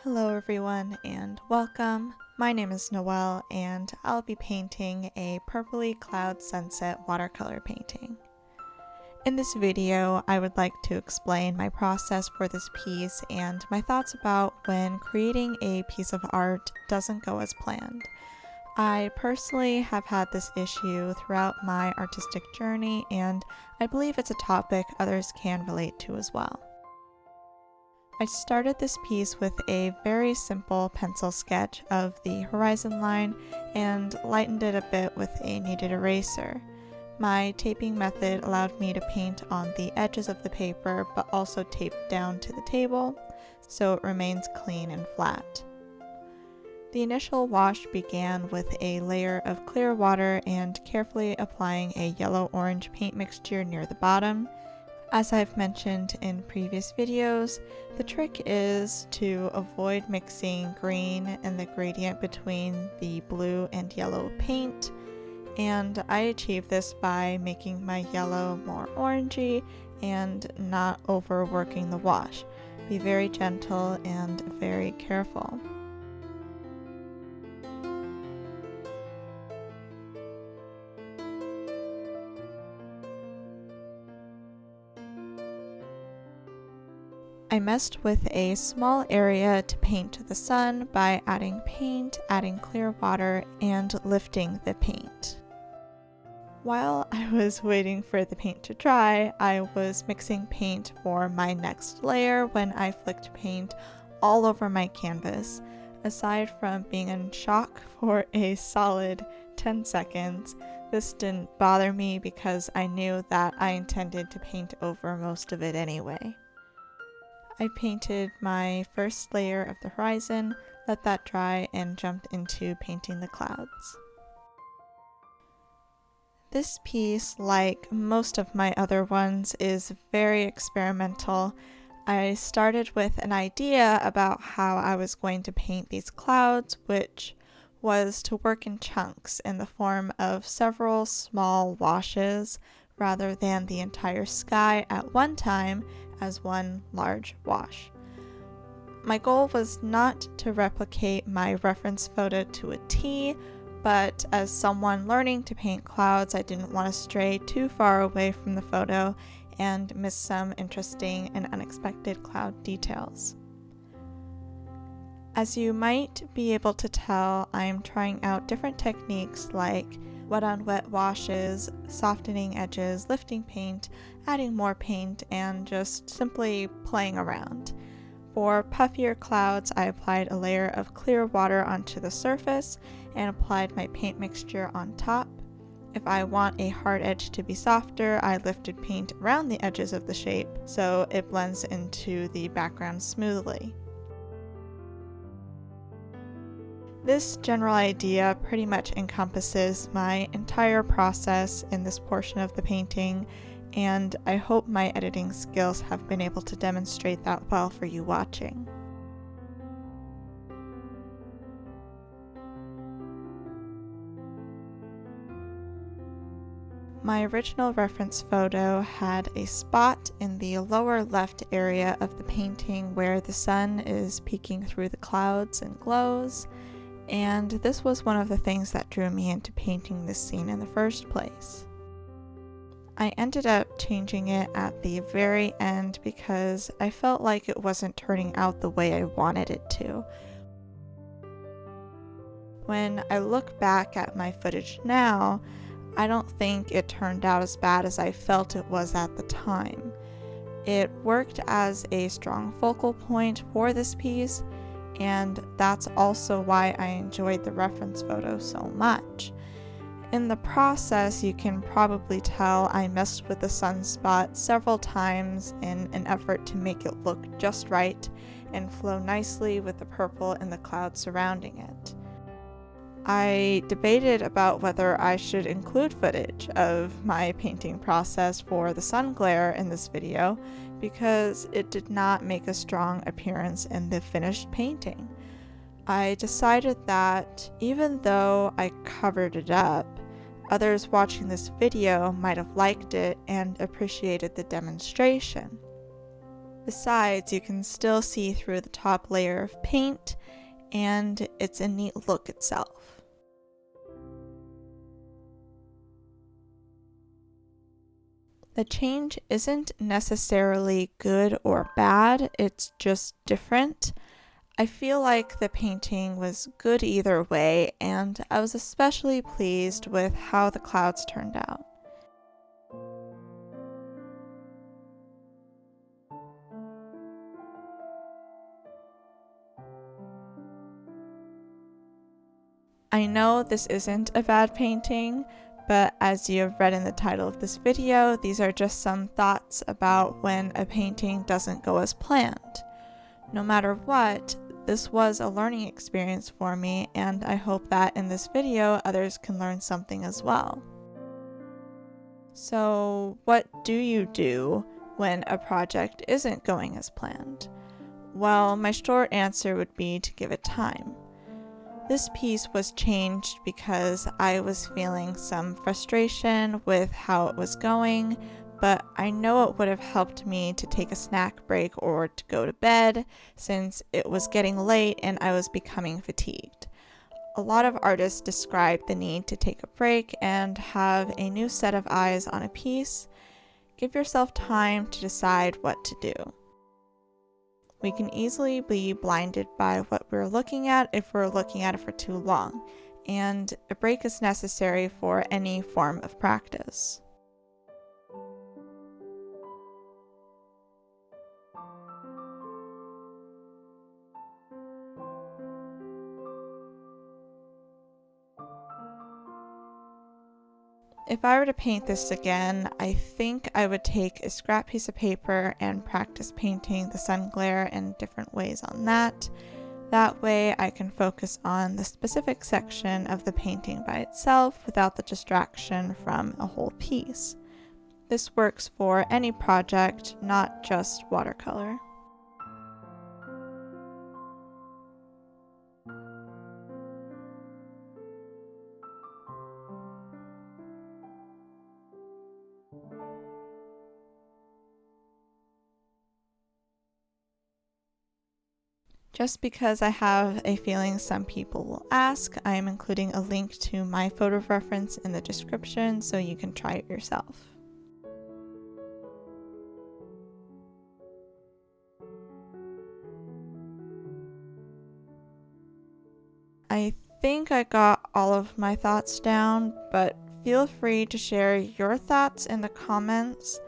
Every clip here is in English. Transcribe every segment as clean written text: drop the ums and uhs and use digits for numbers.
Hello everyone and welcome. My name is Noelle and I'll be painting a purpley cloud sunset watercolor painting. In this video, I would like to explain my process for this piece and my thoughts about when creating a piece of art doesn't go as planned. I personally have had this issue throughout my artistic journey and I believe it's a topic others can relate to as well. I started this piece with a very simple pencil sketch of the horizon line and lightened it a bit with a kneaded eraser. My taping method allowed me to paint on the edges of the paper but also tape down to the table so it remains clean and flat. The initial wash began with a layer of clear water and carefully applying a yellow-orange paint mixture near the bottom. As I've mentioned in previous videos, the trick is to avoid mixing green and the gradient between the blue and yellow paint, and I achieve this by making my yellow more orangey and not overworking the wash. Be very gentle and very careful. I messed with a small area to paint the sun by adding paint, adding clear water, and lifting the paint. While I was waiting for the paint to dry, I was mixing paint for my next layer when I flicked paint all over my canvas. Aside from being in shock for a solid 10 seconds, this didn't bother me because I knew that I intended to paint over most of it anyway. I painted my first layer of the horizon, let that dry, and jumped into painting the clouds. This piece, like most of my other ones, is very experimental. I started with an idea about how I was going to paint these clouds, which was to work in chunks in the form of several small washes rather than the entire sky at one time as one large wash. My goal was not to replicate my reference photo to a T, but as someone learning to paint clouds, I didn't want to stray too far away from the photo and miss some interesting and unexpected cloud details. As you might be able to tell, I'm trying out different techniques like wet on wet washes, softening edges, lifting paint, adding more paint, and just simply playing around. For puffier clouds, I applied a layer of clear water onto the surface and applied my paint mixture on top. If I want a hard edge to be softer, I lifted paint around the edges of the shape so it blends into the background smoothly. This general idea pretty much encompasses my entire process in this portion of the painting, and I hope my editing skills have been able to demonstrate that well for you watching. My original reference photo had a spot in the lower left area of the painting where the sun is peeking through the clouds and glows, and this was one of the things that drew me into painting this scene in the first place. I ended up changing it at the very end because I felt like it wasn't turning out the way I wanted it to. When I look back at my footage now, I don't think it turned out as bad as I felt it was at the time. It worked as a strong focal point for this piece, and that's also why I enjoyed the reference photo so much. In the process, you can probably tell I messed with the sunspot several times in an effort to make it look just right and flow nicely with the purple and the clouds surrounding it. I debated about whether I should include footage of my painting process for the sun glare in this video because it did not make a strong appearance in the finished painting. I decided that even though I covered it up, others watching this video might have liked it and appreciated the demonstration. Besides, you can still see through the top layer of paint, and it's a neat look itself. The change isn't necessarily good or bad, it's just different. I feel like the painting was good either way, and I was especially pleased with how the clouds turned out. I know this isn't a bad painting, but as you have read in the title of this video, these are just some thoughts about when a painting doesn't go as planned. No matter what, this was a learning experience for me, and I hope that in this video others can learn something as well. So, what do you do when a project isn't going as planned? Well, my short answer would be to give it time. This piece was changed because I was feeling some frustration with how it was going, but I know it would have helped me to take a snack break or to go to bed since it was getting late and I was becoming fatigued. A lot of artists describe the need to take a break and have a new set of eyes on a piece. Give yourself time to decide what to do. We can easily be blinded by what we're looking at if we're looking at it for too long, and a break is necessary for any form of practice. If I were to paint this again, I think I would take a scrap piece of paper and practice painting the sun glare in different ways on that. That way I can focus on the specific section of the painting by itself without the distraction from a whole piece. This works for any project, not just watercolor. Just because I have a feeling some people will ask, I am including a link to my photo reference in the description so you can try it yourself. I think I got all of my thoughts down, but feel free to share your thoughts in the comments.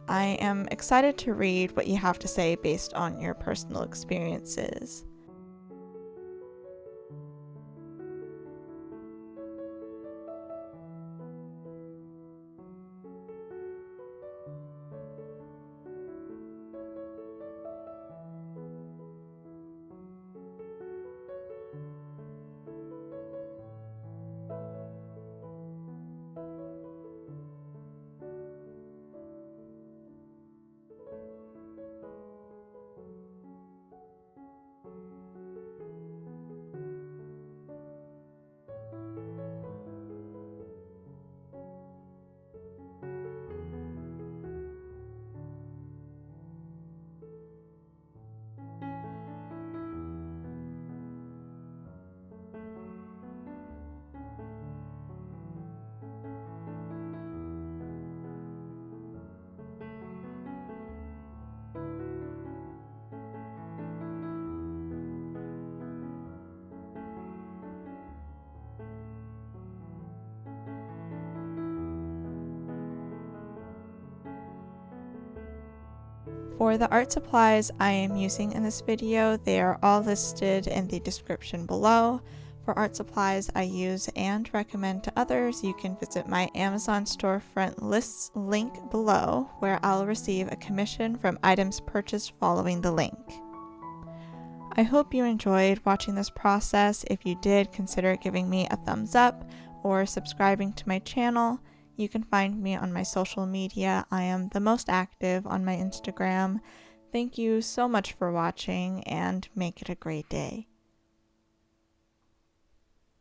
I am excited to read what you have to say based on your personal experiences. For the art supplies I am using in this video, they are all listed in the description below. For art supplies I use and recommend to others, you can visit my Amazon storefront lists link below, where I'll receive a commission from items purchased following the link. I hope you enjoyed watching this process. If you did, consider giving me a thumbs up or subscribing to my channel. You can find me on my social media. I am the most active on my Instagram. Thank you so much for watching, and make it a great day.